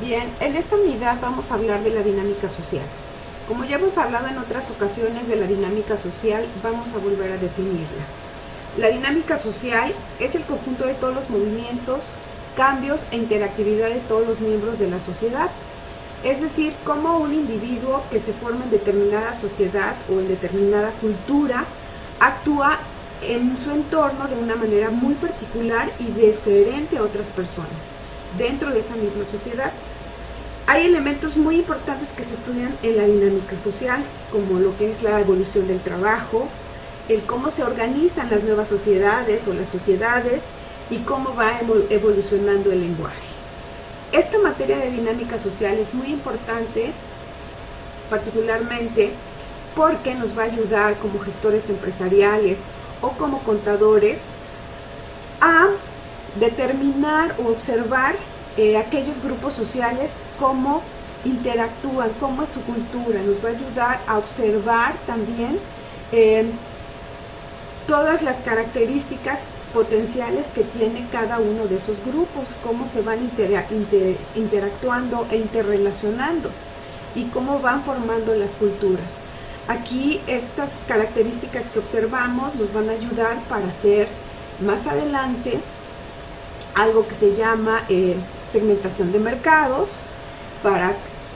Bien, en esta unidad vamos a hablar de la dinámica social. Como ya hemos hablado en otras ocasiones de la dinámica social, vamos a volver a definirla. La dinámica social es el conjunto de todos los movimientos, cambios e interactividad de todos los miembros de la sociedad. Es decir, cómo un individuo que se forma en determinada sociedad o en determinada cultura actúa en su entorno de una manera muy particular y diferente a otras personas dentro de esa misma sociedad. Hay elementos muy importantes que se estudian en la dinámica social, como lo que es la evolución del trabajo, el cómo se organizan las nuevas sociedades o las sociedades y cómo va evolucionando el lenguaje. Esta materia de dinámica social es muy importante, particularmente porque nos va a ayudar como gestores empresariales o como contadores a determinar o observar aquellos grupos sociales, cómo interactúan, cómo es su cultura. Nos va a ayudar a observar también todas las características potenciales que tiene cada uno de esos grupos, cómo se van interactuando e interrelacionando y cómo van formando las culturas. Aquí estas características que observamos nos van a ayudar para hacer más adelante algo que se llama segmentación de mercados, para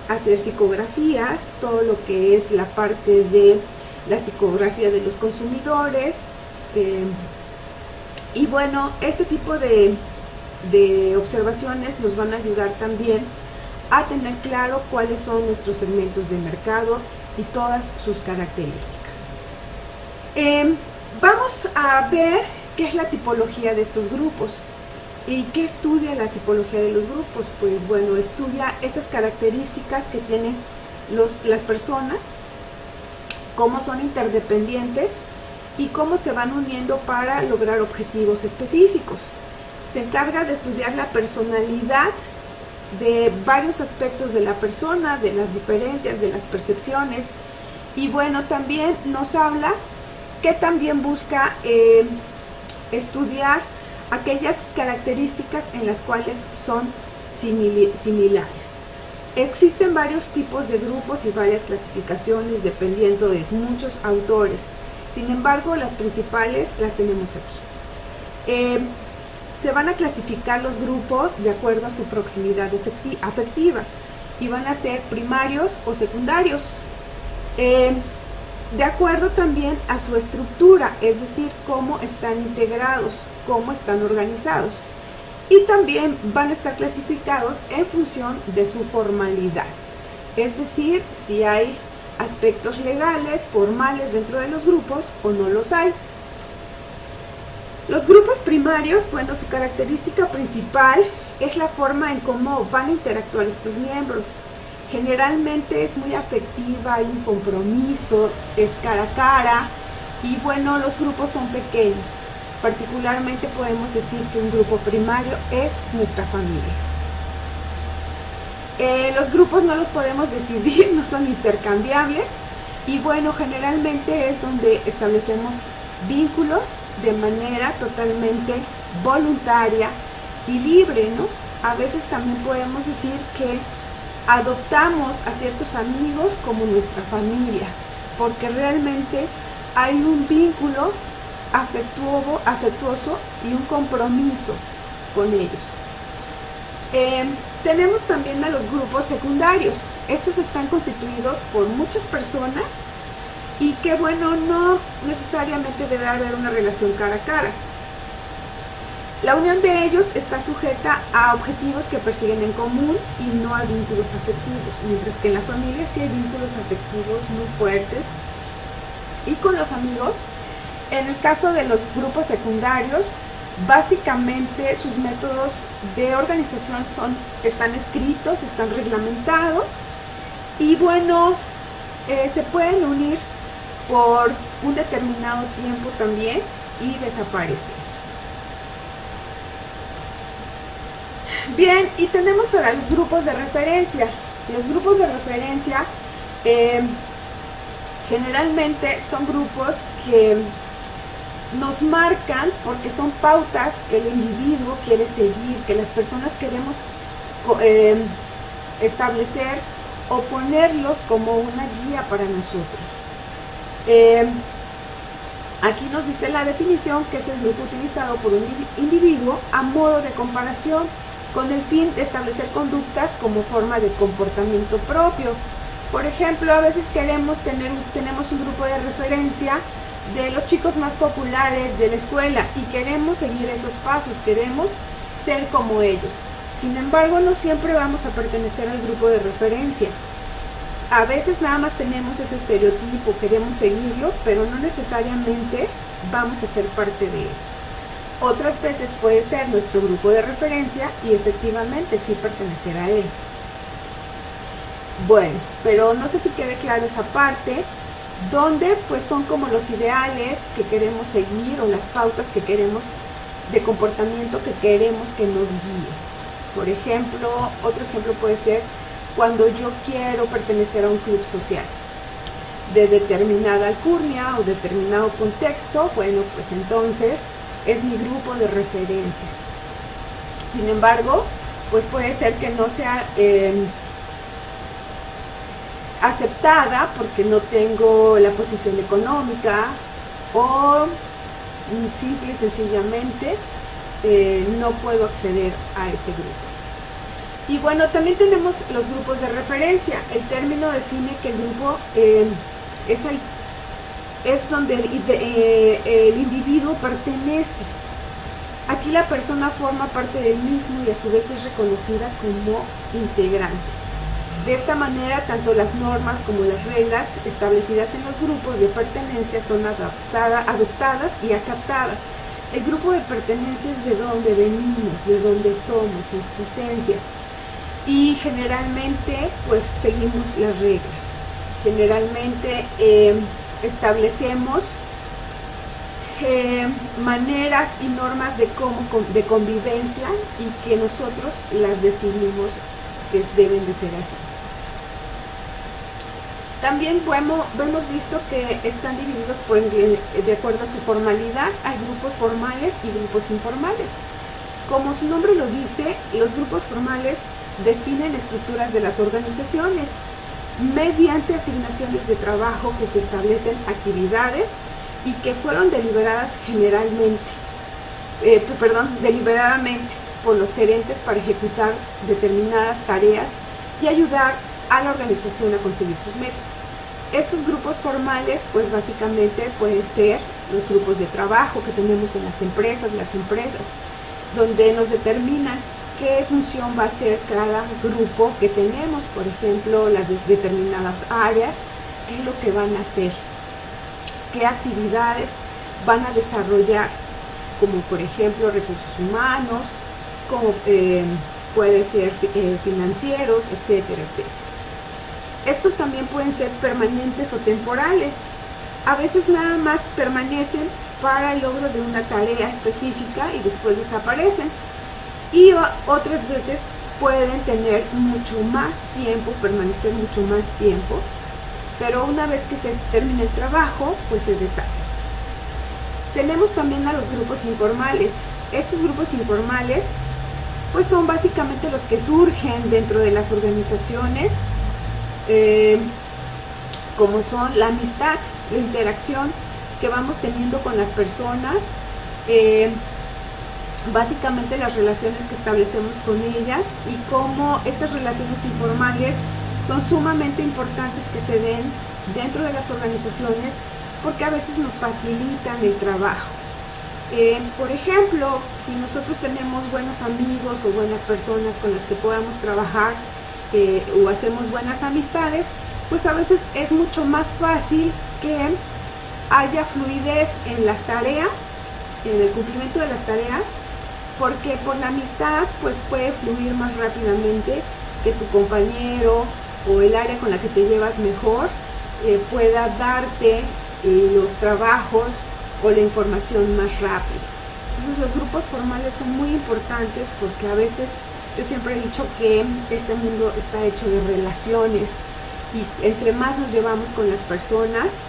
hacer psicografías, todo lo que es la parte de la psicografía de los consumidores. Y bueno, este tipo de observaciones nos van a ayudar también a tener claro cuáles son nuestros segmentos de mercado y todas sus características. Vamos a ver qué es la tipología de estos grupos. ¿Y qué estudia la tipología de los grupos? Pues bueno, estudia esas características que tienen las personas, cómo son interdependientes y cómo se van uniendo para lograr objetivos específicos. Se encarga de estudiar la personalidad de varios aspectos de la persona, de las diferencias, de las percepciones. Y bueno, también nos habla que también busca estudiar aquellas características en las cuales son similares. Existen varios tipos de grupos y varias clasificaciones dependiendo de muchos autores. Sin embargo, las principales las tenemos aquí. Se van a clasificar los grupos de acuerdo a su proximidad afectiva y van a ser primarios o secundarios. De acuerdo también a su estructura, es decir, cómo están integrados, cómo están organizados. Y también van a estar clasificados en función de su formalidad, es decir, si hay aspectos legales, formales dentro de los grupos o no los hay. Los grupos primarios, bueno, su característica principal es la forma en cómo van a interactuar estos miembros. Generalmente es muy afectiva, hay un compromiso, es cara a cara y bueno, los grupos son pequeños. Particularmente podemos decir que un grupo primario es nuestra familia. Los grupos no los podemos decidir, no son intercambiables y bueno, generalmente es donde establecemos vínculos de manera totalmente voluntaria y libre, ¿no? A veces también podemos decir que adoptamos a ciertos amigos como nuestra familia, porque realmente hay un vínculo afectuoso y un compromiso con ellos. Tenemos también a los grupos secundarios. Estos están constituidos por muchas personas y que bueno, no necesariamente debe haber una relación cara a cara. La unión de ellos está sujeta a objetivos que persiguen en común y no a vínculos afectivos, mientras que en la familia sí hay vínculos afectivos muy fuertes. Y con los amigos, en el caso de los grupos secundarios, básicamente sus métodos de organización están escritos, están reglamentados y bueno, se pueden unir por un determinado tiempo también y desaparecer. Bien, y tenemos ahora los grupos de referencia. Los grupos de referencia generalmente son grupos que nos marcan porque son pautas que el individuo quiere seguir, que las personas queremos establecer o ponerlos como una guía para nosotros. Aquí nos dice la definición, que es el grupo utilizado por un individuo a modo de comparación con el fin de establecer conductas como forma de comportamiento propio. Por ejemplo, a veces tenemos un grupo de referencia de los chicos más populares de la escuela y queremos seguir esos pasos, queremos ser como ellos. Sin embargo, no siempre vamos a pertenecer al grupo de referencia. A veces nada más tenemos ese estereotipo, queremos seguirlo, pero no necesariamente vamos a ser parte de él. Otras veces puede ser nuestro grupo de referencia y efectivamente sí pertenecer a él. Bueno, pero no sé si quede claro esa parte, donde pues son como los ideales que queremos seguir o las pautas que queremos de comportamiento que queremos que nos guíe. Por ejemplo, otro ejemplo puede ser cuando yo quiero pertenecer a un club social de determinada alcurnia o determinado contexto, bueno, pues entonces es mi grupo de referencia. Sin embargo, pues puede ser que no sea aceptada porque no tengo la posición económica o simple y sencillamente no puedo acceder a ese grupo. Y bueno, también tenemos los grupos de referencia. El término define que el grupo es donde el individuo pertenece. Aquí la persona forma parte del mismo y a su vez es reconocida como integrante. De esta manera, tanto las normas como las reglas establecidas en los grupos de pertenencia son adoptadas y acatadas. El grupo de pertenencia es de dónde venimos, de dónde somos, nuestra esencia. Y generalmente, pues seguimos las reglas. Generalmente establecemos maneras y normas de convivencia y que nosotros las decidimos que deben de ser así. También hemos visto que están divididos de acuerdo a su formalidad. Hay grupos formales y grupos informales. Como su nombre lo dice, los grupos formales definen estructuras de las organizaciones mediante asignaciones de trabajo que se establecen actividades y que fueron deliberadamente por los gerentes para ejecutar determinadas tareas y ayudar a la organización a conseguir sus metas. Estos grupos formales, pues básicamente pueden ser los grupos de trabajo que tenemos en las empresas, donde nos determinan qué función va a ser cada grupo que tenemos, por ejemplo, las determinadas áreas, qué es lo que van a hacer, qué actividades van a desarrollar, como por ejemplo recursos humanos, como pueden ser financieros, etcétera, etcétera. Estos también pueden ser permanentes o temporales. A veces nada más permanecen para el logro de una tarea específica y después desaparecen. Y otras veces pueden tener mucho más tiempo, permanecer mucho más tiempo, pero una vez que se termina el trabajo, pues se deshacen. Tenemos también a los grupos informales. Estos grupos informales pues son básicamente los que surgen dentro de las organizaciones, como son la amistad, la interacción que vamos teniendo con las personas, básicamente las relaciones que establecemos con ellas y cómo estas relaciones informales son sumamente importantes que se den dentro de las organizaciones porque a veces nos facilitan el trabajo. Por ejemplo, si nosotros tenemos buenos amigos o buenas personas con las que podamos trabajar o hacemos buenas amistades, pues a veces es mucho más fácil que haya fluidez en las tareas, en el cumplimiento de las tareas, porque por la amistad pues puede fluir más rápidamente que tu compañero o el área con la que te llevas mejor pueda darte los trabajos o la información más rápido. Entonces los grupos formales son muy importantes porque a veces yo siempre he dicho que este mundo está hecho de relaciones y entre más nos llevamos con las personas,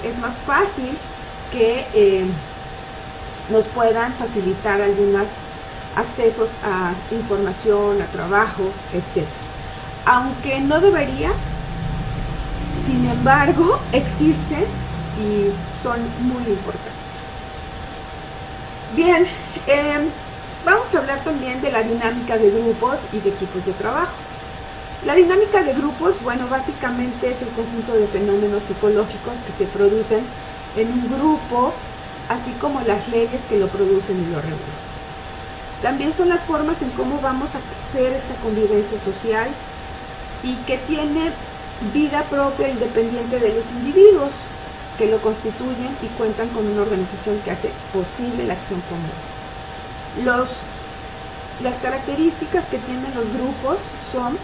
es más fácil que nos puedan facilitar accesos a información, a trabajo, etc. Aunque no debería, sin embargo, existen y son muy importantes. Bien, vamos a hablar también de la dinámica de grupos y de equipos de trabajo. La dinámica de grupos, bueno, básicamente es el conjunto de fenómenos psicológicos que se producen en un grupo, así como las leyes que lo producen y lo regulan. También son las formas en cómo vamos a hacer esta convivencia social y que tiene vida propia independiente de los individuos que lo constituyen y cuentan con una organización que hace posible la acción común. Las características que tienen los grupos son,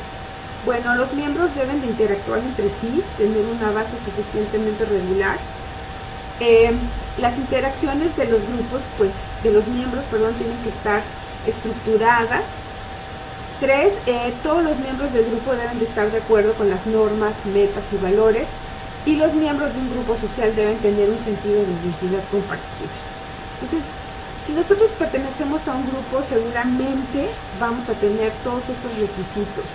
bueno, los miembros deben de interactuar entre sí, tener una base suficientemente regular. Las interacciones de los grupos, de los miembros, tienen que estar estructuradas. 3, todos los miembros del grupo deben de estar de acuerdo con las normas, metas y valores, y los miembros de un grupo social deben tener un sentido de identidad compartida. Entonces, si nosotros pertenecemos a un grupo, seguramente vamos a tener todos estos requisitos.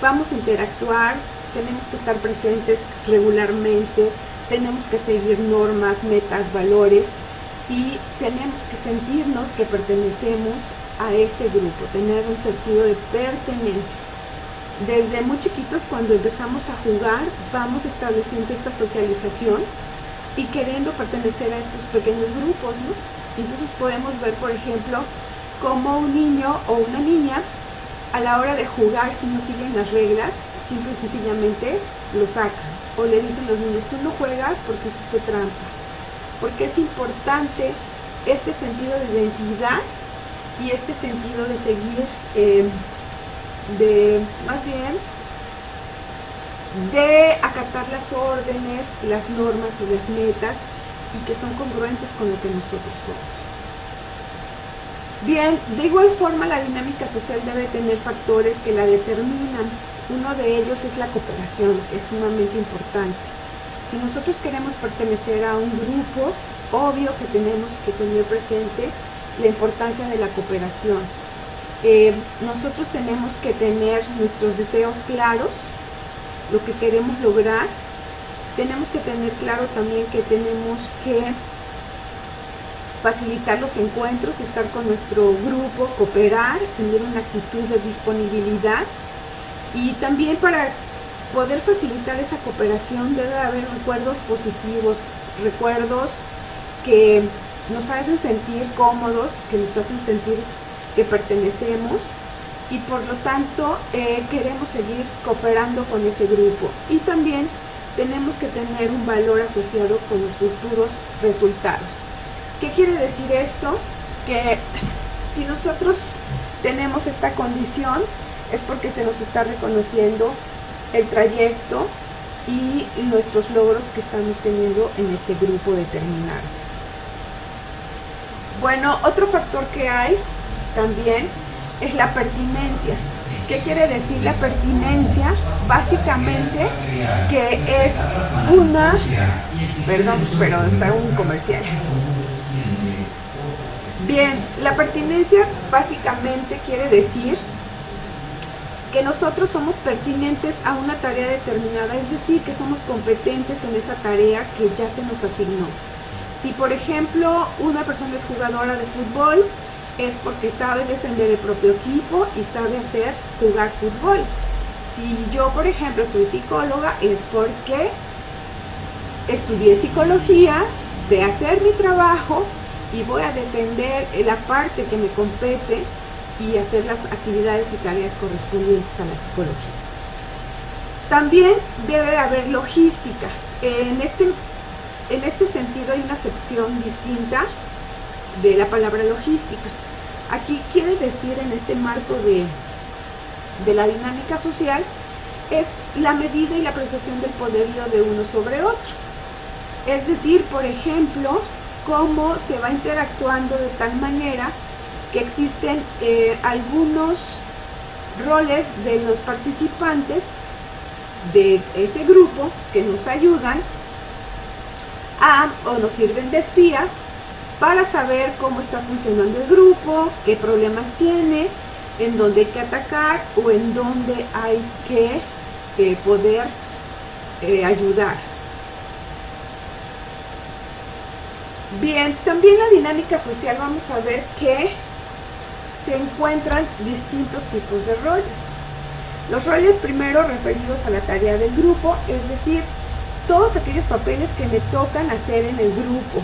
Vamos a interactuar, tenemos que estar presentes regularmente, tenemos que seguir normas, metas, valores, y tenemos que sentirnos que pertenecemos a ese grupo, tener un sentido de pertenencia. Desde muy chiquitos, cuando empezamos a jugar, vamos estableciendo esta socialización y queriendo pertenecer a estos pequeños grupos, ¿no? Entonces podemos ver, por ejemplo, cómo un niño o una niña, a la hora de jugar, si no siguen las reglas, simple y sencillamente lo sacan. O le dicen los niños, tú no juegas porque hiciste trampa. Porque es importante este sentido de identidad y este sentido de seguir, de acatar las órdenes, las normas y las metas, y que son congruentes con lo que nosotros somos. Bien, de igual forma la dinámica social debe tener factores que la determinan. Uno de ellos es la cooperación, que es sumamente importante. Si nosotros queremos pertenecer a un grupo, obvio que tenemos que tener presente la importancia de la cooperación. Nosotros tenemos que tener nuestros deseos claros, lo que queremos lograr. Tenemos que tener claro también que tenemos que facilitar los encuentros, estar con nuestro grupo, cooperar, tener una actitud de disponibilidad. Y también para poder facilitar esa cooperación debe haber recuerdos positivos, recuerdos que nos hacen sentir cómodos, que nos hacen sentir que pertenecemos, y por lo tanto queremos seguir cooperando con ese grupo. Y también tenemos que tener un valor asociado con los futuros resultados. ¿Qué quiere decir esto? Que si nosotros tenemos esta condición es porque se nos está reconociendo el trayecto y nuestros logros que estamos teniendo en ese grupo determinado. Bueno, otro factor que hay también es la pertinencia. ¿Qué quiere decir la pertinencia? Básicamente que es una... Perdón, pero está un comercial. Bien, la pertinencia básicamente quiere decir que nosotros somos pertinentes a una tarea determinada, es decir, que somos competentes en esa tarea que ya se nos asignó. Si, por ejemplo, una persona es jugadora de fútbol, es porque sabe defender el propio equipo y sabe jugar fútbol. Si yo, por ejemplo, soy psicóloga, es porque estudié psicología, sé hacer mi trabajo y voy a defender la parte que me compete y hacer las actividades y tareas correspondientes a la psicología. También debe haber logística. En este sentido hay una acepción distinta de la palabra logística. Aquí quiere decir, en este marco de la dinámica social, es la medida y la apreciación del poderío de uno sobre otro. Es decir, por ejemplo, cómo se va interactuando de tal manera que existen algunos roles de los participantes de ese grupo que nos ayudan o nos sirven de espías para saber cómo está funcionando el grupo, qué problemas tiene, en dónde hay que atacar o en dónde hay que poder ayudar. Bien, también la dinámica social vamos a ver que se encuentran distintos tipos de roles. Los roles primero referidos a la tarea del grupo, es decir, todos aquellos papeles que me tocan hacer en el grupo.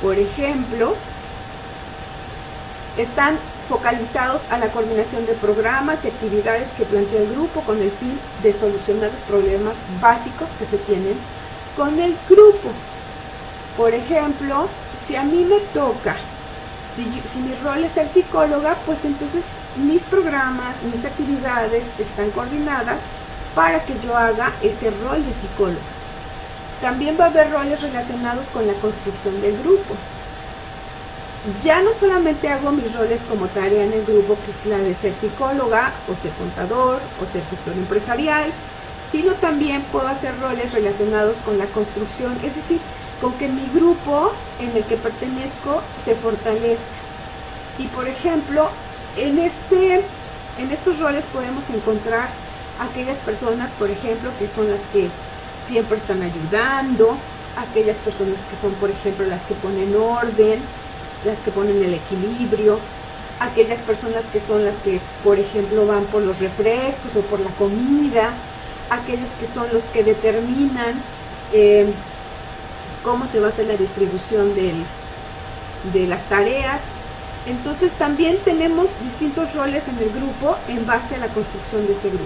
Por ejemplo, están focalizados a la coordinación de programas y actividades que plantea el grupo con el fin de solucionar los problemas básicos que se tienen con el grupo. Por ejemplo, si a mí me toca, si mi rol es ser psicóloga, pues entonces mis programas, mis actividades están coordinadas para que yo haga ese rol de psicóloga. También va a haber roles relacionados con la construcción del grupo. Ya no solamente hago mis roles como tarea en el grupo, que es la de ser psicóloga, o ser contador, o ser gestor empresarial, sino también puedo hacer roles relacionados con la construcción, es decir, con que mi grupo en el que pertenezco se fortalezca. Y por ejemplo, en estos roles podemos encontrar aquellas personas, por ejemplo, que son las que siempre están ayudando, aquellas personas que son, por ejemplo, las que ponen orden, las que ponen el equilibrio, aquellas personas que son las que, por ejemplo, van por los refrescos o por la comida, aquellos que son los que determinan cómo se va a hacer la distribución de las tareas. Entonces también tenemos distintos roles en el grupo en base a la construcción de ese grupo.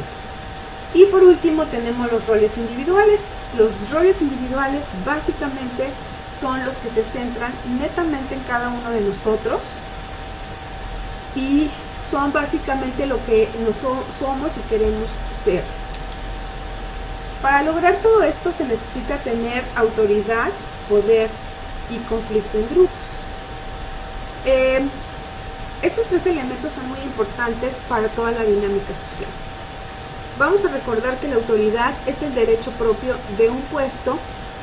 Y por último tenemos los roles individuales. Los roles individuales básicamente son los que se centran netamente en cada uno de nosotros y son básicamente lo que somos y queremos ser. Para lograr todo esto se necesita tener autoridad, poder y conflicto en grupos. Estos tres elementos son muy importantes para toda la dinámica social. Vamos a recordar que la autoridad es el derecho propio de un puesto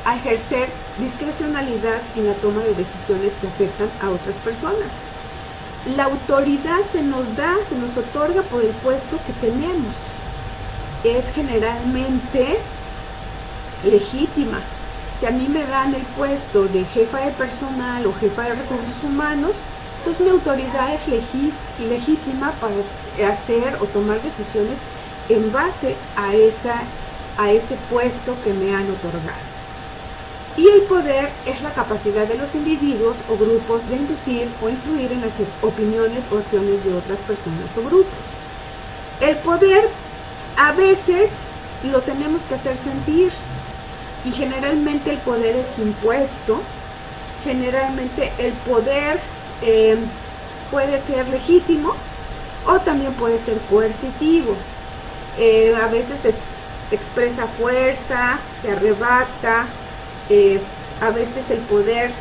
a ejercer discrecionalidad en la toma de decisiones que afectan a otras personas. La autoridad se nos otorga por el puesto que tenemos. Es generalmente legítima. Si a mí me dan el puesto de jefa de personal o jefa de recursos humanos, entonces mi autoridad es legítima para hacer o tomar decisiones en base a ese puesto que me han otorgado. Y el poder es la capacidad de los individuos o grupos de inducir o influir en las opiniones o acciones de otras personas o grupos. El poder a veces lo tenemos que hacer sentir y generalmente el poder es impuesto. Generalmente el poder puede ser legítimo o también puede ser coercitivo. A veces expresa fuerza, se arrebata, a veces el poder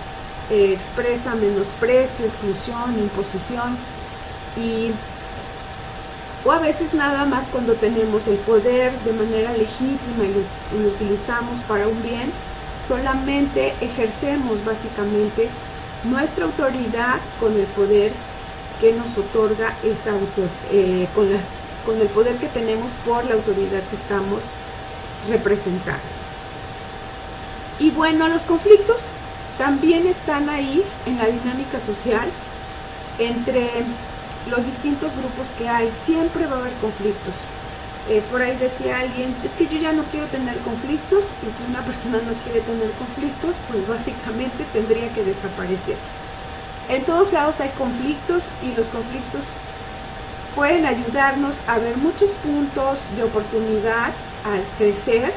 expresa menosprecio, exclusión, imposición o a veces nada más cuando tenemos el poder de manera legítima y lo utilizamos para un bien, solamente ejercemos básicamente nuestra autoridad con el poder que nos otorga esa autoridad, con el poder que tenemos por la autoridad que estamos representando. Y bueno, los conflictos también están ahí en la dinámica social entre los distintos grupos que hay. Siempre va a haber conflictos. Por ahí decía alguien, es que yo ya no quiero tener conflictos, y si una persona no quiere tener conflictos, pues básicamente tendría que desaparecer. En todos lados hay conflictos y los conflictos pueden ayudarnos a ver muchos puntos de oportunidad al crecer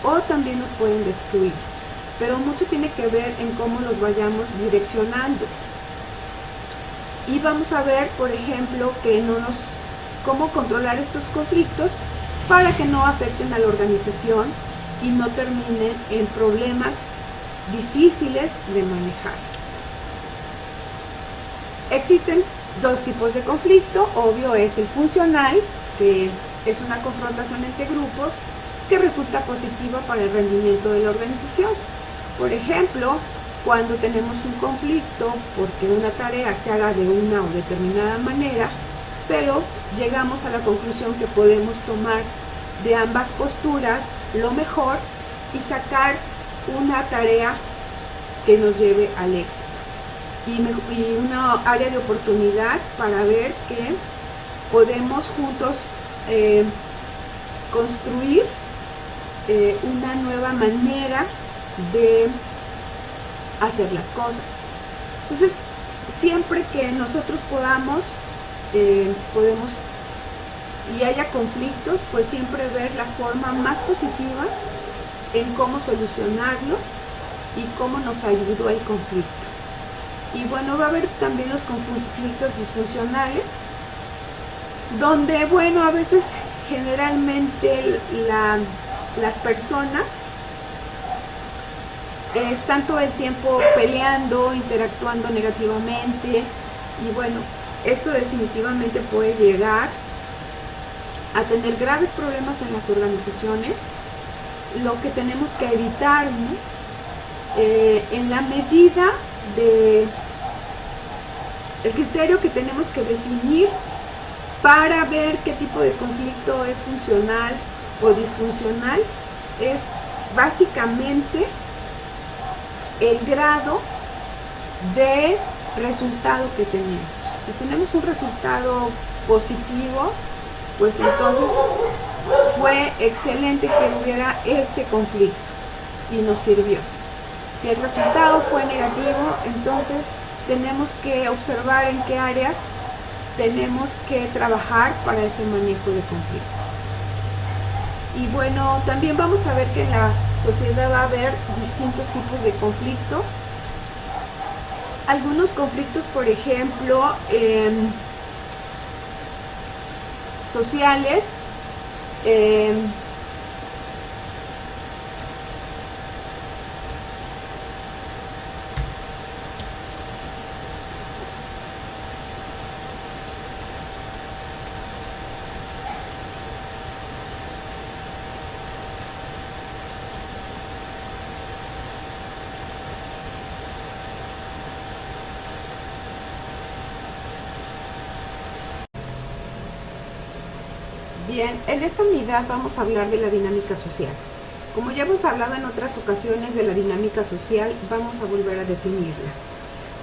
o también nos pueden destruir. Pero mucho tiene que ver en cómo los vayamos direccionando. Y vamos a ver, por ejemplo, cómo controlar estos conflictos para que no afecten a la organización y no terminen en problemas difíciles de manejar. Existen dos tipos de conflicto. Obvio es el funcional, que es una confrontación entre grupos que resulta positiva para el rendimiento de la organización. Por ejemplo, cuando tenemos un conflicto porque una tarea se haga de una o determinada manera, pero llegamos a la conclusión que podemos tomar de ambas posturas lo mejor y sacar una tarea que nos lleve al éxito y una área de oportunidad para ver que podemos juntos construir una nueva manera de hacer las cosas. Entonces, siempre que nosotros podemos y haya conflictos, pues siempre ver la forma más positiva en cómo solucionarlo y cómo nos ayudó el conflicto. Y bueno, va a haber también los conflictos disfuncionales, donde, bueno, a veces generalmente las personas están todo el tiempo peleando, interactuando negativamente, y bueno, esto definitivamente puede llegar a tener graves problemas en las organizaciones, lo que tenemos que evitar, ¿no? En la medida de el criterio que tenemos que definir para ver qué tipo de conflicto es funcional o disfuncional, es básicamente el grado de resultado que tenemos. Si tenemos un resultado positivo, pues entonces fue excelente que hubiera ese conflicto y nos sirvió. Si el resultado fue negativo, entonces tenemos que observar en qué áreas tenemos que trabajar para ese manejo de conflicto. Y bueno, también vamos a ver que en la sociedad va a haber distintos tipos de conflicto. Algunos conflictos, por ejemplo, sociales, bien, en esta unidad vamos a hablar de la dinámica social. Como ya hemos hablado en otras ocasiones de la dinámica social, vamos a volver a definirla.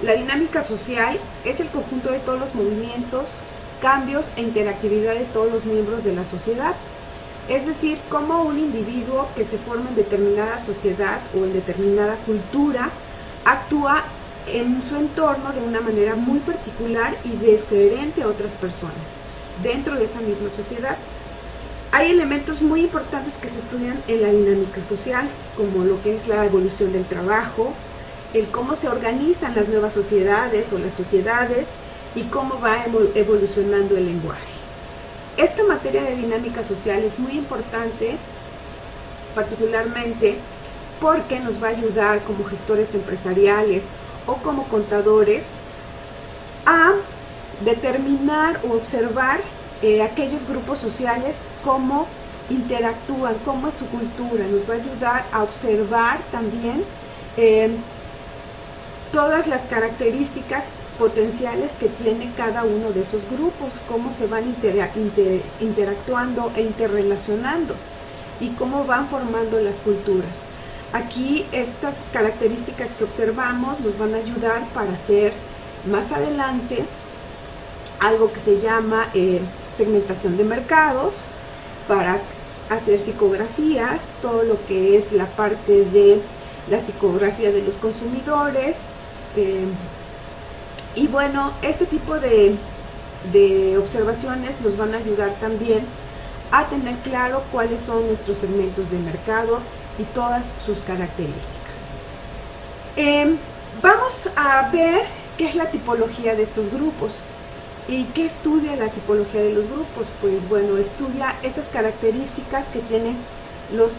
La dinámica social es el conjunto de todos los movimientos, cambios e interactividad de todos los miembros de la sociedad. Es decir, cómo un individuo que se forma en determinada sociedad o en determinada cultura actúa en su entorno de una manera muy particular y diferente a otras personas dentro de esa misma sociedad. Hay elementos muy importantes que se estudian en la dinámica social, como lo que es la evolución del trabajo, el cómo se organizan las nuevas sociedades o las sociedades y cómo va evolucionando el lenguaje. Esta materia de dinámica social es muy importante, particularmente porque nos va a ayudar como gestores empresariales o como contadores a determinar o observar aquellos grupos sociales, cómo interactúan, cómo es su cultura. Nos va a ayudar a observar también todas las características potenciales que tiene cada uno de esos grupos, cómo se van interactuando e interrelacionando y cómo van formando las culturas. Aquí estas características que observamos nos van a ayudar para hacer más adelante algo que se llama segmentación de mercados, para hacer psicografías, todo lo que es la parte de la psicografía de los consumidores. Y bueno, este tipo de observaciones nos van a ayudar también a tener claro cuáles son nuestros segmentos de mercado y todas sus características. Vamos a ver qué es la tipología de estos grupos. ¿Y qué estudia la tipología de los grupos? Pues bueno, estudia esas características que tienen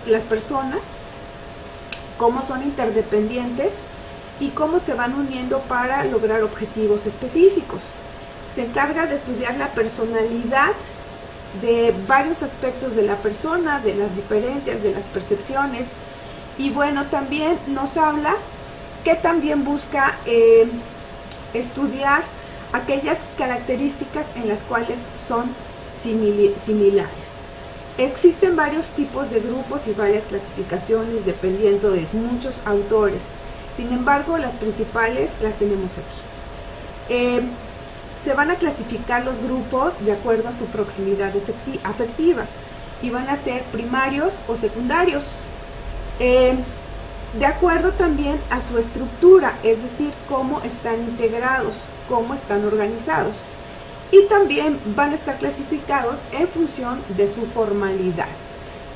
las personas, cómo son interdependientes y cómo se van uniendo para lograr objetivos específicos. Se encarga de estudiar la personalidad de varios aspectos de la persona, de las diferencias, de las percepciones. Y bueno, también nos habla que también busca estudiar aquellas características en las cuales son similares. Existen varios tipos de grupos y varias clasificaciones dependiendo de muchos autores. Sin embargo, las principales las tenemos aquí. Se van a clasificar los grupos de acuerdo a su proximidad afectiva y van a ser primarios o secundarios. De acuerdo también a su estructura, es decir, cómo están integrados, cómo están organizados. Y también van a estar clasificados en función de su formalidad,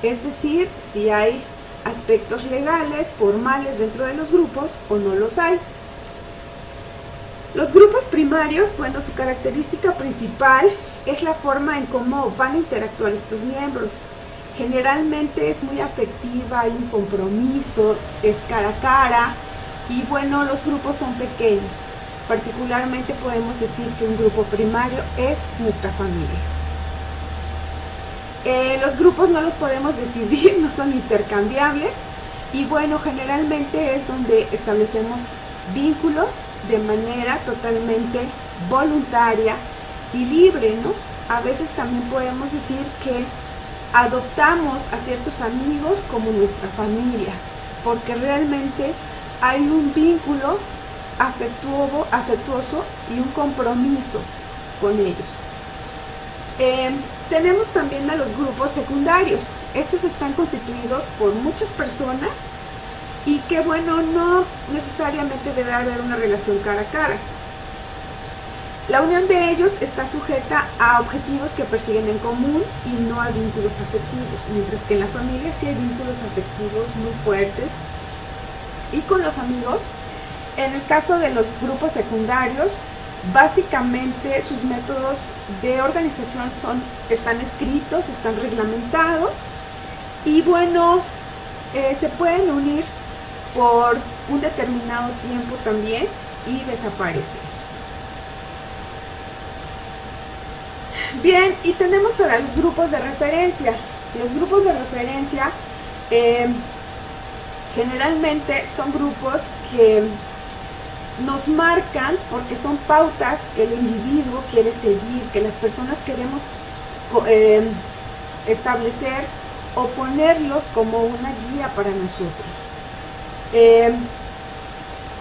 es decir, si hay aspectos legales, formales dentro de los grupos o no los hay. Los grupos primarios, bueno, su característica principal es la forma en cómo van a interactuar estos miembros. Generalmente es muy afectiva, hay un compromiso, es cara a cara y bueno, los grupos son pequeños. Particularmente podemos decir que un grupo primario es nuestra familia. Los grupos no los podemos decidir, no son intercambiables y bueno, generalmente es donde establecemos vínculos de manera totalmente voluntaria y libre, ¿no? A veces también podemos decir que adoptamos a ciertos amigos como nuestra familia, porque realmente hay un vínculo afectuoso y un compromiso con ellos. Tenemos también a los grupos secundarios. Estos están constituidos por muchas personas y que bueno, no necesariamente debe haber una relación cara a cara. La unión de ellos está sujeta a objetivos que persiguen en común y no a vínculos afectivos, mientras que en la familia sí hay vínculos afectivos muy fuertes. Y con los amigos, en el caso de los grupos secundarios, básicamente sus métodos de organización están escritos, están reglamentados y bueno, se pueden unir por un determinado tiempo también y desaparecer. Bien, y tenemos ahora los grupos de referencia. Los grupos de referencia generalmente son grupos que nos marcan porque son pautas que el individuo quiere seguir, que las personas queremos establecer o ponerlos como una guía para nosotros.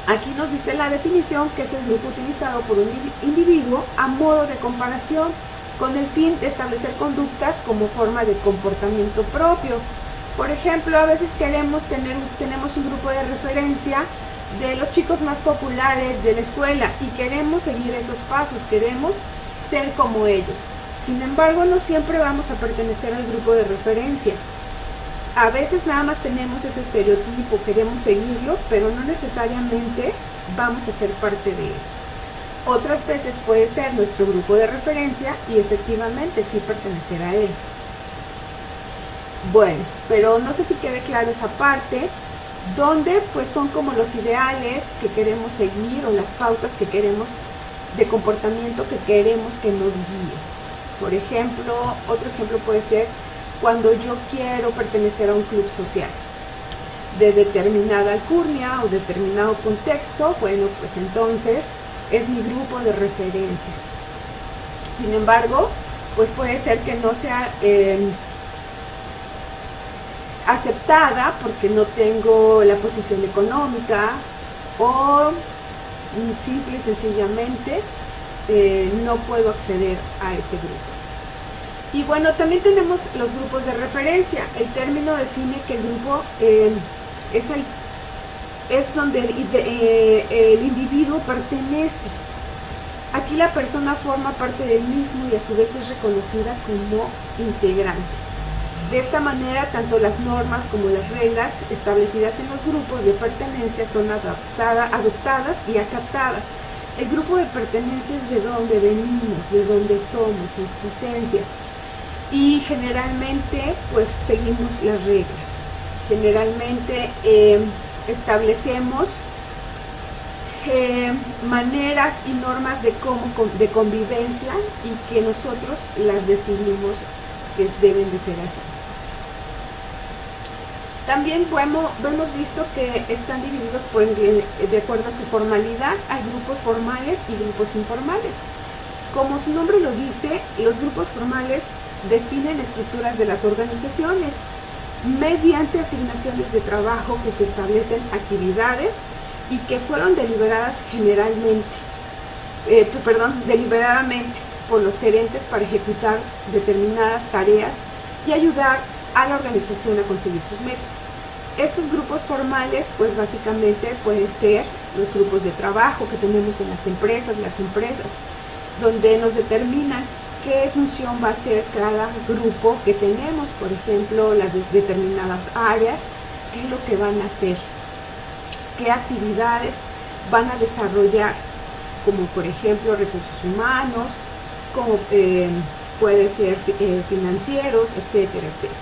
Aquí nos dice la definición que es el grupo utilizado por un individuo a modo de comparación con el fin de establecer conductas como forma de comportamiento propio. Por ejemplo, a veces tenemos un grupo de referencia de los chicos más populares de la escuela y queremos seguir esos pasos, queremos ser como ellos. Sin embargo, no siempre vamos a pertenecer al grupo de referencia. A veces nada más tenemos ese estereotipo, queremos seguirlo, pero no necesariamente vamos a ser parte de él. Otras veces puede ser nuestro grupo de referencia y efectivamente sí pertenecer a él. Bueno, pero no sé si quede claro esa parte, donde pues son como los ideales que queremos seguir o las pautas que queremos de comportamiento que queremos que nos guíe. Por ejemplo, otro ejemplo puede ser cuando yo quiero pertenecer a un club social de determinada alcurnia o determinado contexto, bueno, pues entonces es mi grupo de referencia. Sin embargo, pues puede ser que no sea aceptada porque no tengo la posición económica o simple y sencillamente no puedo acceder a ese grupo. Y bueno, también tenemos los grupos de referencia. El término define que el grupo es donde el individuo pertenece. Aquí la persona forma parte del mismo y a su vez es reconocida como integrante. De esta manera, tanto las normas como las reglas establecidas en los grupos de pertenencia son adoptadas y acatadas. El grupo de pertenencia es de donde venimos, de donde somos, nuestra esencia. Y generalmente, pues seguimos las reglas. Generalmente establecemos maneras y normas de convivencia y que nosotros las decidimos que deben de ser así. También hemos visto que están divididos de acuerdo a su formalidad. Hay grupos formales y grupos informales. Como su nombre lo dice, los grupos formales definen estructuras de las organizaciones mediante asignaciones de trabajo que se establecen actividades y que fueron deliberadamente por los gerentes para ejecutar determinadas tareas y ayudar a la organización a conseguir sus metas. Estos grupos formales, pues básicamente pueden ser los grupos de trabajo que tenemos en las empresas, donde nos determinan qué función va a ser cada grupo que tenemos, por ejemplo, las determinadas áreas, qué es lo que van a hacer, qué actividades van a desarrollar, como por ejemplo recursos humanos, como puede ser financieros, etcétera, etcétera.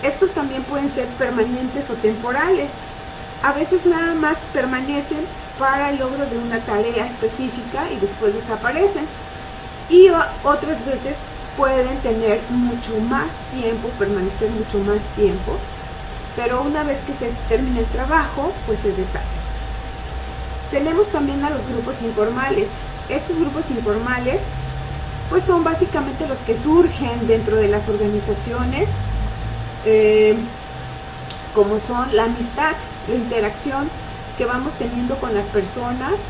Estos también pueden ser permanentes o temporales. A veces nada más permanecen para el logro de una tarea específica y después desaparecen. Y otras veces pueden tener mucho más tiempo, permanecer mucho más tiempo, pero una vez que se termina el trabajo, pues se deshacen. Tenemos también a los grupos informales. Estos grupos informales pues son básicamente los que surgen dentro de las organizaciones, como son la amistad, la interacción que vamos teniendo con las personas,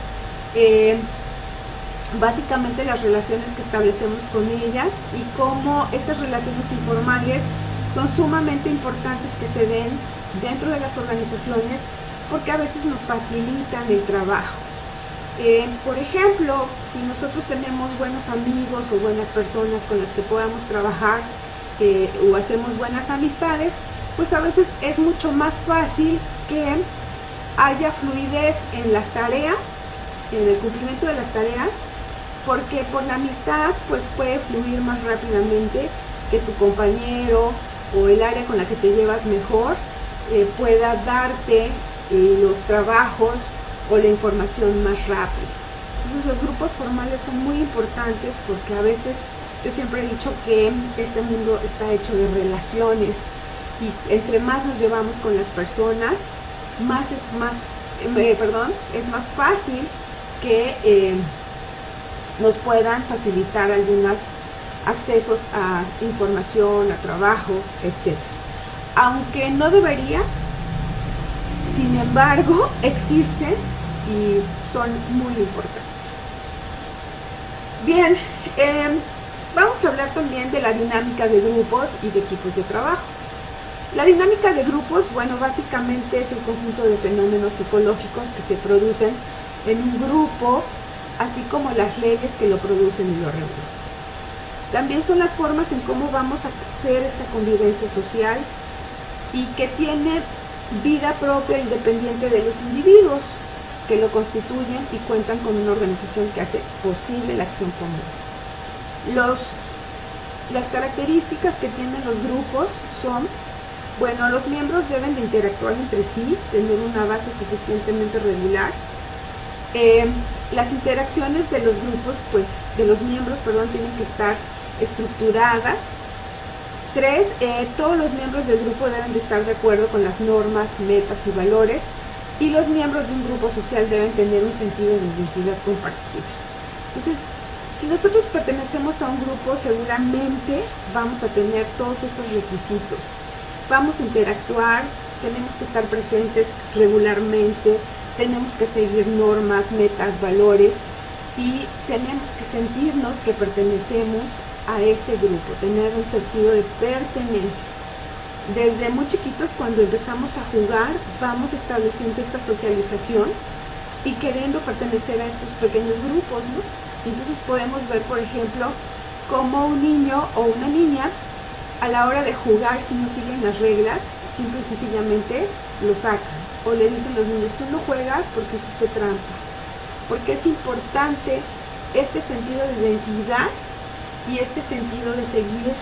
básicamente las relaciones que establecemos con ellas y cómo estas relaciones informales son sumamente importantes que se den dentro de las organizaciones porque a veces nos facilitan el trabajo. Por ejemplo, si nosotros tenemos buenos amigos o buenas personas con las que podamos trabajar o hacemos buenas amistades, pues a veces es mucho más fácil que haya fluidez en las tareas, en el cumplimiento de las tareas, porque por la amistad pues puede fluir más rápidamente que tu compañero o el área con la que te llevas mejor pueda darte los trabajos o la información más rápido. Entonces los grupos formales son muy importantes porque a veces, yo siempre he dicho que este mundo está hecho de relaciones y entre más nos llevamos con las personas, es más fácil que nos puedan facilitar algunos accesos a información, a trabajo, etc. Aunque no debería, sin embargo, existen y son muy importantes. Bien, vamos a hablar también de la dinámica de grupos y de equipos de trabajo. La dinámica de grupos, bueno, básicamente es el conjunto de fenómenos psicológicos que se producen en un grupo, así como las leyes que lo producen y lo regulan. También son las formas en cómo vamos a hacer esta convivencia social y que tiene vida propia independiente de los individuos que lo constituyen y cuentan con una organización que hace posible la acción común. Las características que tienen los grupos son, bueno, los miembros deben de interactuar entre sí, tener una base suficientemente regular. Las interacciones de los grupos, miembros, tienen que estar estructuradas. 3, todos los miembros del grupo deben de estar de acuerdo con las normas, metas y valores, y los miembros de un grupo social deben tener un sentido de identidad compartida. Entonces, si nosotros pertenecemos a un grupo, seguramente vamos a tener todos estos requisitos. Vamos a interactuar, tenemos que estar presentes regularmente, tenemos que seguir normas, metas, valores y tenemos que sentirnos que pertenecemos a ese grupo, tener un sentido de pertenencia. Desde muy chiquitos, cuando empezamos a jugar, vamos estableciendo esta socialización y queriendo pertenecer a estos pequeños grupos, ¿no? Entonces podemos ver, por ejemplo, cómo un niño o una niña, a la hora de jugar, si no siguen las reglas, simple y sencillamente lo sacan. O le dicen los niños, tú no juegas porque hiciste trampa. Porque es importante este sentido de identidad y este sentido de seguir,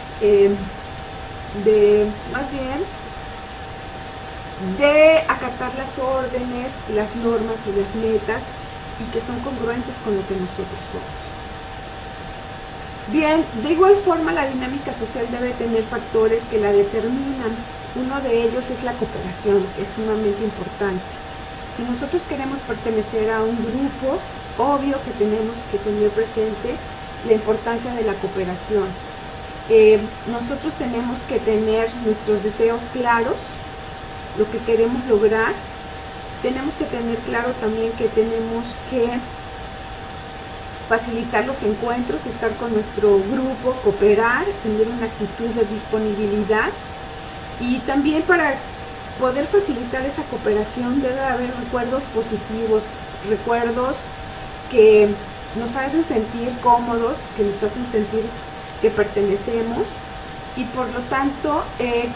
de acatar las órdenes, las normas y las metas y que son congruentes con lo que nosotros somos. Bien, de igual forma la dinámica social debe tener factores que la determinan. Uno de ellos es la cooperación, que es sumamente importante. Si nosotros queremos pertenecer a un grupo, obvio que tenemos que tener presente la importancia de la cooperación. Nosotros tenemos que tener nuestros deseos claros, lo que queremos lograr. Tenemos que tener claro también que tenemos que facilitar los encuentros, estar con nuestro grupo, cooperar, tener una actitud de disponibilidad. Y también para poder facilitar esa cooperación debe haber recuerdos positivos, recuerdos que nos hacen sentir cómodos, que nos hacen sentir que pertenecemos y por lo tanto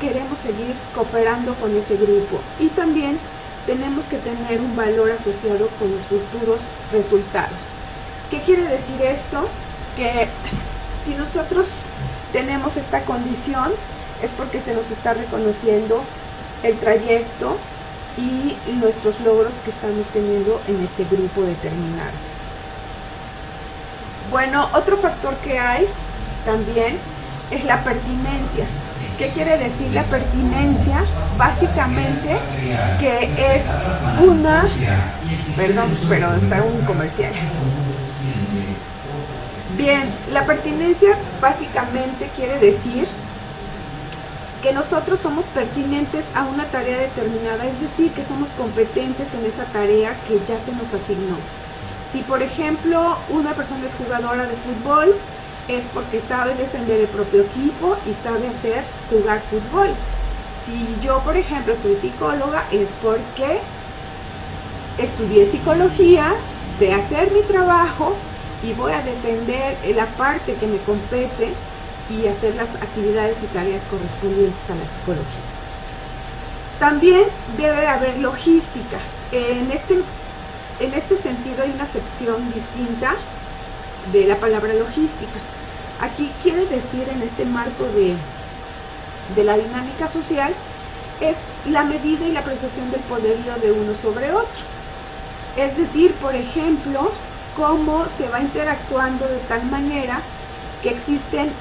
queremos seguir cooperando con ese grupo. Y también tenemos que tener un valor asociado con los futuros resultados. ¿Qué quiere decir esto? Que si nosotros tenemos esta condición es porque se nos está reconociendo el trayecto y nuestros logros que estamos teniendo en ese grupo determinado. Bueno, otro factor que hay también es la pertinencia. ¿Qué quiere decir la pertinencia? Básicamente que es una... Perdón, pero está un comercial. Bien, la pertinencia básicamente quiere decir que nosotros somos pertinentes a una tarea determinada, es decir, que somos competentes en esa tarea que ya se nos asignó. Si, por ejemplo, una persona es jugadora de fútbol, es porque sabe defender el propio equipo y sabe hacer jugar fútbol. Si yo, por ejemplo, soy psicóloga, es porque estudié psicología, sé hacer mi trabajo y voy a defender la parte que me compete y hacer las actividades y tareas correspondientes a la psicología. También debe haber logística. En este sentido hay una sección distinta de la palabra logística. Aquí quiere decir, en este marco de la dinámica social, es la medida y la apreciación del poderío de uno sobre otro. Es decir, por ejemplo, cómo se va interactuando de tal manera que existen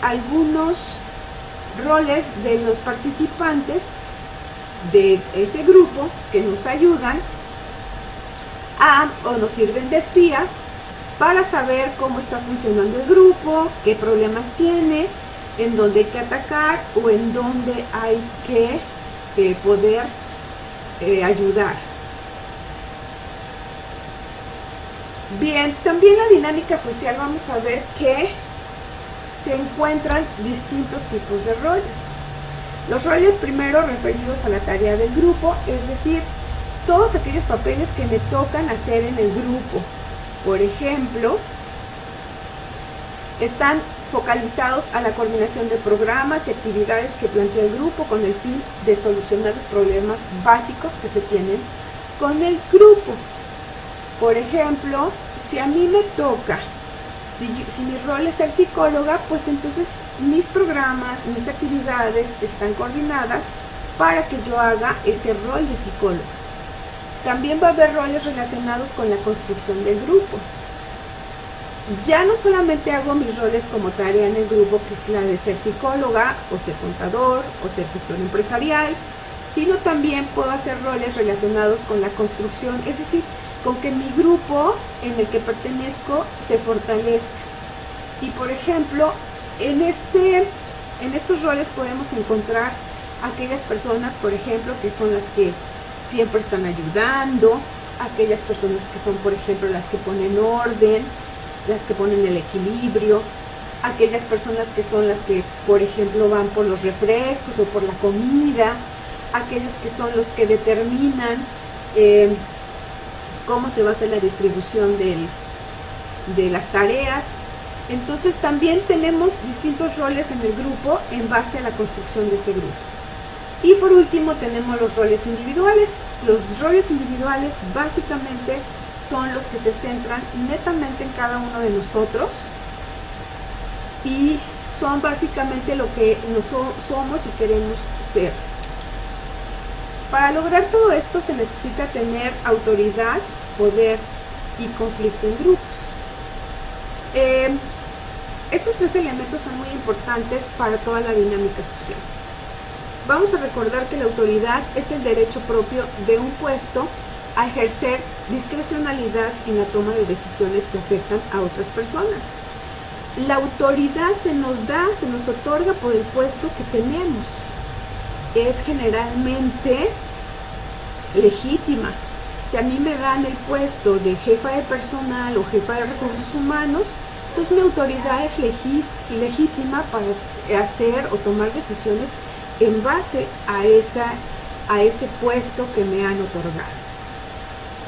algunos roles de los participantes de ese grupo que nos ayudan o nos sirven de espías para saber cómo está funcionando el grupo, qué problemas tiene, en dónde hay que atacar o en dónde hay que poder ayudar. Bien, también la dinámica social vamos a ver que se encuentran distintos tipos de roles. Los roles primero referidos a la tarea del grupo, es decir, todos aquellos papeles que me tocan hacer en el grupo. Por ejemplo, están focalizados a la coordinación de programas y actividades que plantea el grupo con el fin de solucionar los problemas básicos que se tienen con el grupo. Por ejemplo, si a mí me toca, si mi rol es ser psicóloga, pues entonces mis programas, mis actividades están coordinadas para que yo haga ese rol de psicóloga. También va a haber roles relacionados con la construcción del grupo. Ya no solamente hago mis roles como tarea en el grupo, que es la de ser psicóloga, o ser contador, o ser gestor empresarial, sino también puedo hacer roles relacionados con la construcción, es decir, con que mi grupo en el que pertenezco se fortalezca. Y por ejemplo, en estos roles podemos encontrar aquellas personas, por ejemplo, que son las que siempre están ayudando, aquellas personas que son, por ejemplo, las que ponen orden, las que ponen el equilibrio, aquellas personas que son las que, por ejemplo, van por los refrescos o por la comida, aquellos que son los que determinan cómo se va a hacer la distribución de las tareas. Entonces también tenemos distintos roles en el grupo en base a la construcción de ese grupo. Y por último tenemos los roles individuales. Los roles individuales básicamente son los que se centran netamente en cada uno de nosotros y son básicamente lo que somos y queremos ser. Para lograr todo esto se necesita tener autoridad, poder y conflicto en grupos. Estos tres elementos son muy importantes para toda la dinámica social. vamos a recordar que la autoridad es el derecho propio de un puesto a ejercer discrecionalidad en la toma de decisiones que afectan a otras personas. La autoridad se nos otorga por el puesto que tenemos. Es generalmente legítima. Si a mí me dan el puesto de jefa de personal o jefa de recursos humanos, pues mi autoridad es legítima para hacer o tomar decisiones en base a ese puesto que me han otorgado.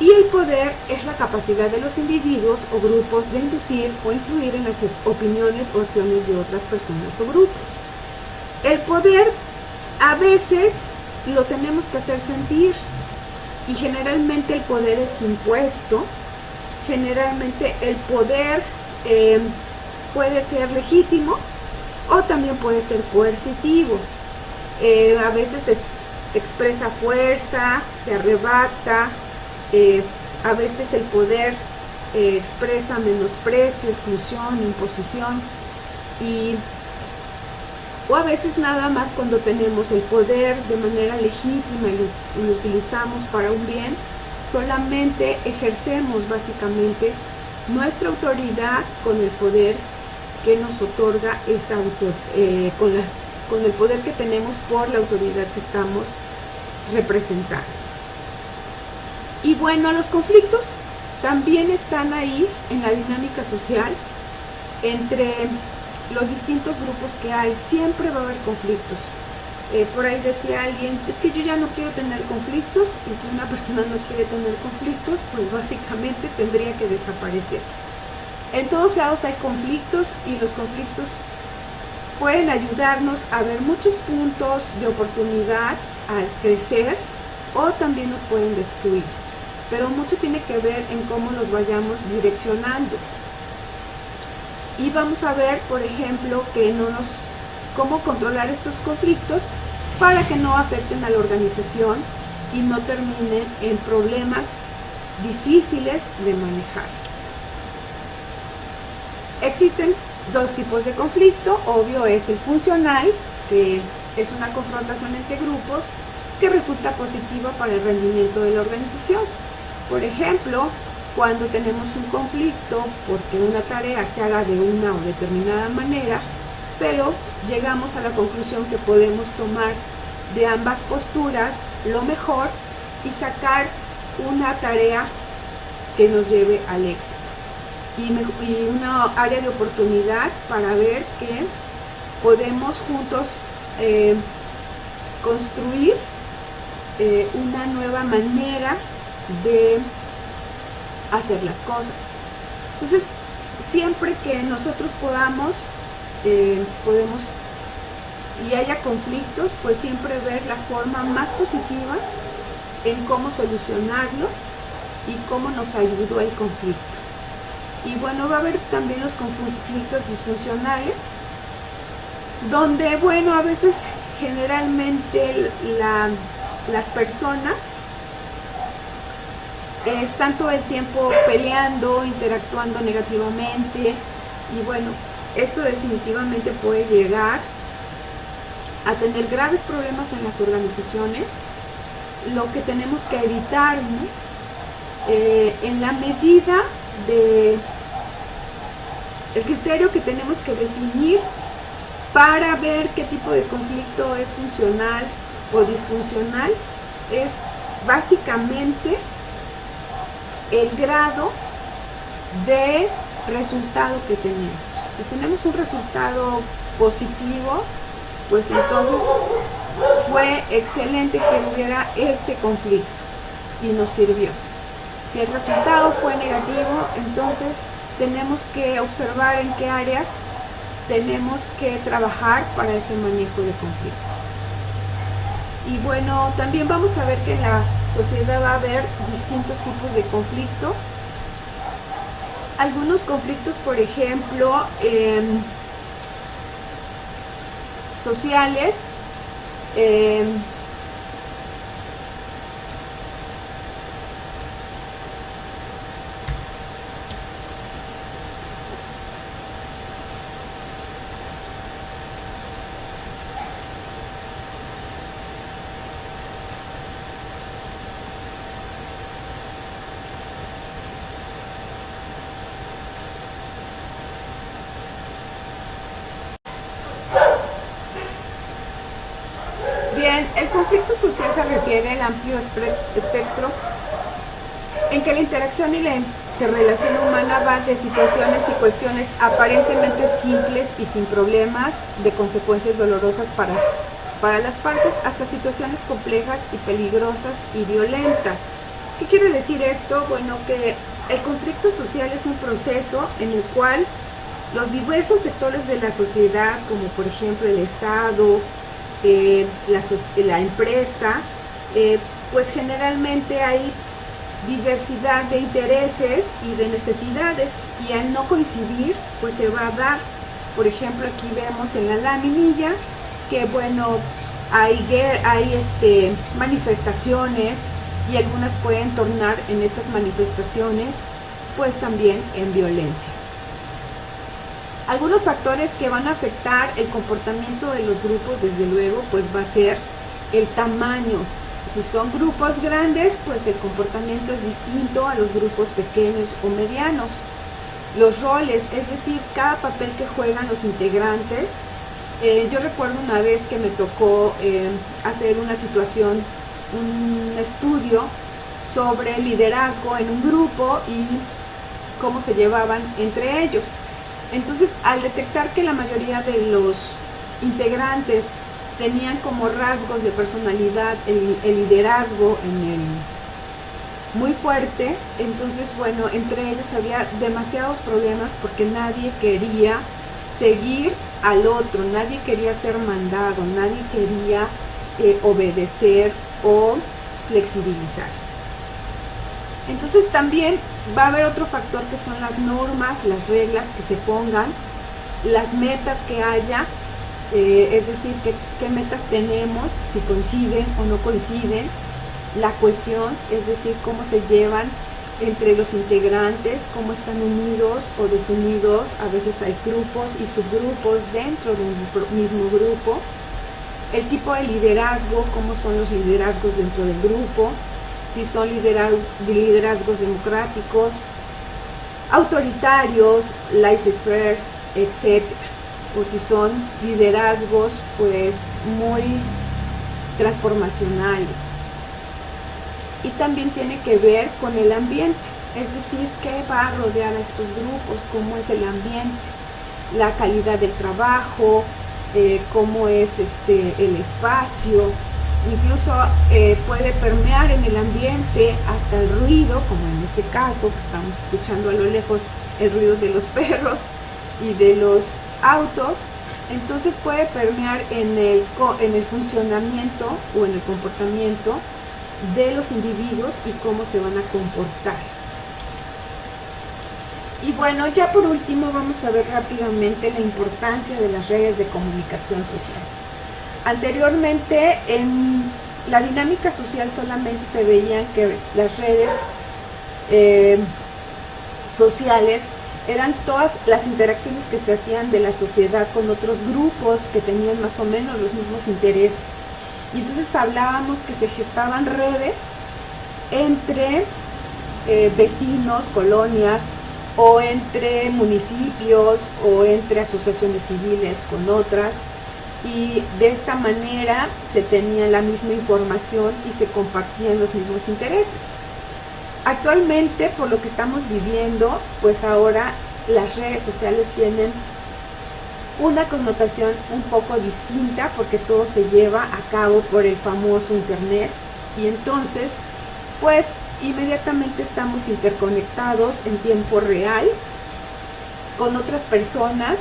Y el poder es la capacidad de los individuos o grupos de inducir o influir en las opiniones o acciones de otras personas o grupos. El poder a veces lo tenemos que hacer sentir, y generalmente el poder es impuesto. Generalmente el poder puede ser legítimo o también puede ser coercitivo. A veces expresa fuerza, se arrebata. A veces el poder expresa menosprecio, exclusión, imposición, o a veces nada más cuando tenemos el poder de manera legítima y lo utilizamos para un bien, solamente ejercemos básicamente nuestra autoridad con el poder que nos otorga con el poder que tenemos por la autoridad que estamos representando. Y bueno, los conflictos también están ahí en la dinámica social entre los distintos grupos que hay. Siempre va a haber conflictos. Por ahí decía alguien, es que yo ya no quiero tener conflictos, y si una persona no quiere tener conflictos, pues básicamente tendría que desaparecer. En todos lados hay conflictos, y los conflictos pueden ayudarnos a ver muchos puntos de oportunidad al crecer, o también nos pueden destruir. Pero mucho tiene que ver en cómo nos vayamos direccionando. Y vamos a ver, por ejemplo, cómo controlar estos conflictos para que no afecten a la organización y no terminen en problemas difíciles de manejar. Existen dos tipos de conflicto. Obvio es el funcional, que es una confrontación entre grupos que resulta positiva para el rendimiento de la organización. Por ejemplo, cuando tenemos un conflicto porque una tarea se haga de una o determinada manera, pero llegamos a la conclusión que podemos tomar de ambas posturas lo mejor y sacar una tarea que nos lleve al éxito. Y una área de oportunidad para ver que podemos juntos construir una nueva manera de hacer las cosas. Entonces, siempre que nosotros podemos y haya conflictos, pues siempre ver la forma más positiva en cómo solucionarlo y cómo nos ayudó el conflicto. Y bueno, va a haber también los conflictos disfuncionales, donde, bueno, a veces generalmente las personas están todo el tiempo peleando, interactuando negativamente, y bueno, esto definitivamente puede llegar a tener graves problemas en las organizaciones. Lo que tenemos que evitar, ¿no? En la medida de el criterio que tenemos que definir para ver qué tipo de conflicto es funcional o disfuncional, es básicamente el grado de resultado que tenemos. Si tenemos un resultado positivo, pues entonces fue excelente que hubiera ese conflicto y nos sirvió. Si el resultado fue negativo, entonces tenemos que observar en qué áreas tenemos que trabajar para ese manejo de conflicto. Y bueno, también vamos a ver que en la sociedad va a haber distintos tipos de conflicto. Algunos conflictos, por ejemplo, sociales, Bien, el conflicto social se refiere al amplio espectro en que la interacción y la interrelación humana va de situaciones y cuestiones aparentemente simples y sin problemas de consecuencias dolorosas para las partes hasta situaciones complejas y peligrosas y violentas. ¿Qué quiere decir esto? Bueno, que el conflicto social es un proceso en el cual los diversos sectores de la sociedad, como por ejemplo el Estado, la empresa, pues generalmente hay diversidad de intereses y de necesidades, y al no coincidir pues se va a dar. Por ejemplo, aquí vemos en la laminilla que bueno, hay manifestaciones, y algunas pueden tornar en estas manifestaciones pues también en violencia. Algunos factores que van a afectar el comportamiento de los grupos, desde luego, pues va a ser el tamaño. Si son grupos grandes, pues el comportamiento es distinto a los grupos pequeños o medianos. Los roles, es decir, cada papel que juegan los integrantes. Yo recuerdo una vez que me tocó hacer un estudio sobre liderazgo en un grupo y cómo se llevaban entre ellos. Entonces, al detectar que la mayoría de los integrantes tenían como rasgos de personalidad el liderazgo muy fuerte, entonces bueno, entre ellos había demasiados problemas porque nadie quería seguir al otro, nadie quería ser mandado, nadie quería obedecer o flexibilizar. Entonces también va a haber otro factor que son las normas, las reglas que se pongan, las metas que haya, es decir, qué metas tenemos, si coinciden o no coinciden, la cohesión, es decir, cómo se llevan entre los integrantes, cómo están unidos o desunidos. A veces hay grupos y subgrupos dentro de un mismo grupo. El tipo de liderazgo, cómo son los liderazgos dentro del grupo, si son liderazgos democráticos, autoritarios, laissez-faire, etc. O si son liderazgos pues muy transformacionales. Y también tiene que ver con el ambiente, es decir, qué va a rodear a estos grupos, cómo es el ambiente, la calidad del trabajo, cómo es el espacio. Incluso puede permear en el ambiente hasta el ruido, como en este caso que estamos escuchando a lo lejos el ruido de los perros y de los autos. Entonces puede permear en el funcionamiento o en el comportamiento de los individuos y cómo se van a comportar. Y bueno, ya por último vamos a ver rápidamente la importancia de las redes de comunicación social. Anteriormente en la dinámica social solamente se veían que las redes sociales eran todas las interacciones que se hacían de la sociedad con otros grupos que tenían más o menos los mismos intereses. Y entonces hablábamos que se gestaban redes entre vecinos, colonias, o entre municipios, o entre asociaciones civiles con otras, y de esta manera se tenía la misma información y se compartían los mismos intereses. Actualmente, por lo que estamos viviendo, pues ahora las redes sociales tienen una connotación un poco distinta porque todo se lleva a cabo por el famoso internet, y entonces pues inmediatamente estamos interconectados en tiempo real con otras personas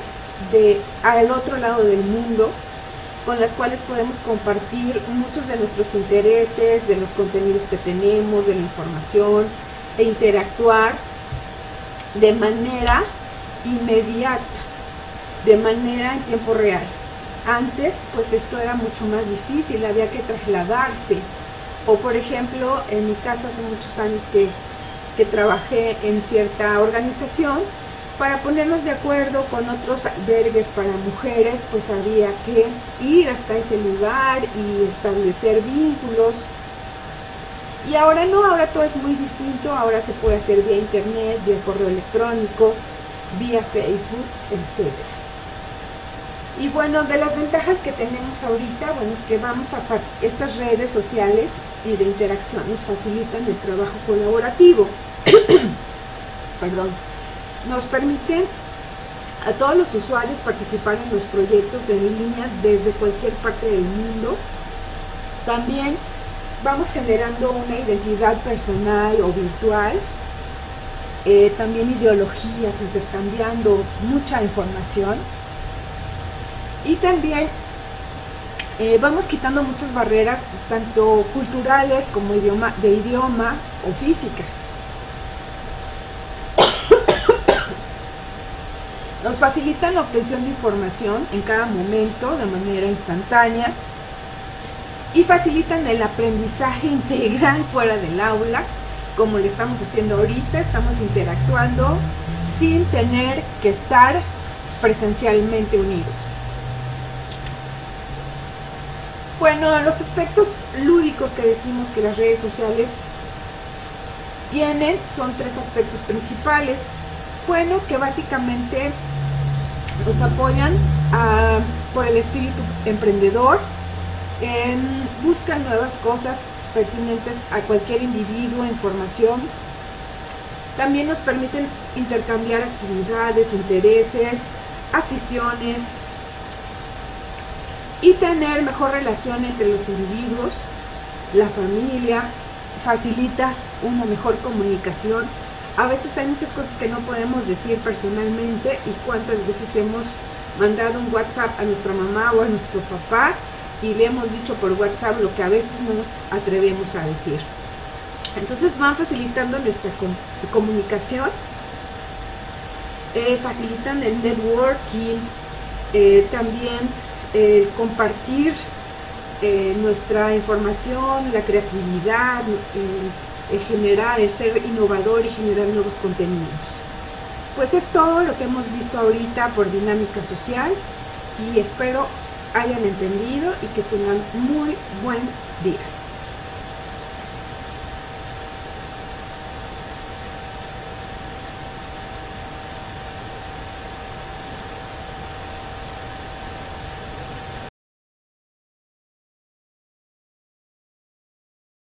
al otro lado del mundo, con las cuales podemos compartir muchos de nuestros intereses, de los contenidos que tenemos, de la información, e interactuar de manera inmediata, de manera en tiempo real. Antes, pues esto era mucho más difícil, había que trasladarse. O por ejemplo, en mi caso hace muchos años que trabajé en cierta organización, para ponernos de acuerdo con otros albergues para mujeres, pues había que ir hasta ese lugar y establecer vínculos. Y ahora no, ahora todo es muy distinto, ahora se puede hacer vía internet, vía correo electrónico, vía Facebook, etc. Y bueno, de las ventajas que tenemos ahorita, bueno, es que estas redes sociales y de interacción nos facilitan el trabajo colaborativo. Perdón. Nos permiten a todos los usuarios participar en los proyectos en línea desde cualquier parte del mundo. También vamos generando una identidad personal o virtual. También ideologías, intercambiando mucha información. Y también vamos quitando muchas barreras, tanto culturales como de idioma o físicas. Nos facilitan la obtención de información en cada momento de manera instantánea y facilitan el aprendizaje integral fuera del aula, como lo estamos haciendo ahorita. Estamos interactuando sin tener que estar presencialmente unidos. Bueno, los aspectos lúdicos que decimos que las redes sociales tienen son 3 aspectos principales. Bueno, que básicamente nos apoyan por el espíritu emprendedor, buscan nuevas cosas pertinentes a cualquier individuo, información. También nos permiten intercambiar actividades, intereses, aficiones y tener mejor relación entre los individuos, la familia, facilita una mejor comunicación. A veces hay muchas cosas que no podemos decir personalmente, y cuántas veces hemos mandado un WhatsApp a nuestra mamá o a nuestro papá y le hemos dicho por WhatsApp lo que a veces no nos atrevemos a decir. Entonces van facilitando nuestra comunicación, facilitan el networking, también compartir nuestra información, la creatividad, el generar, el ser innovador y generar nuevos contenidos. Pues es todo lo que hemos visto ahorita por dinámica social, y espero hayan entendido y que tengan muy buen día.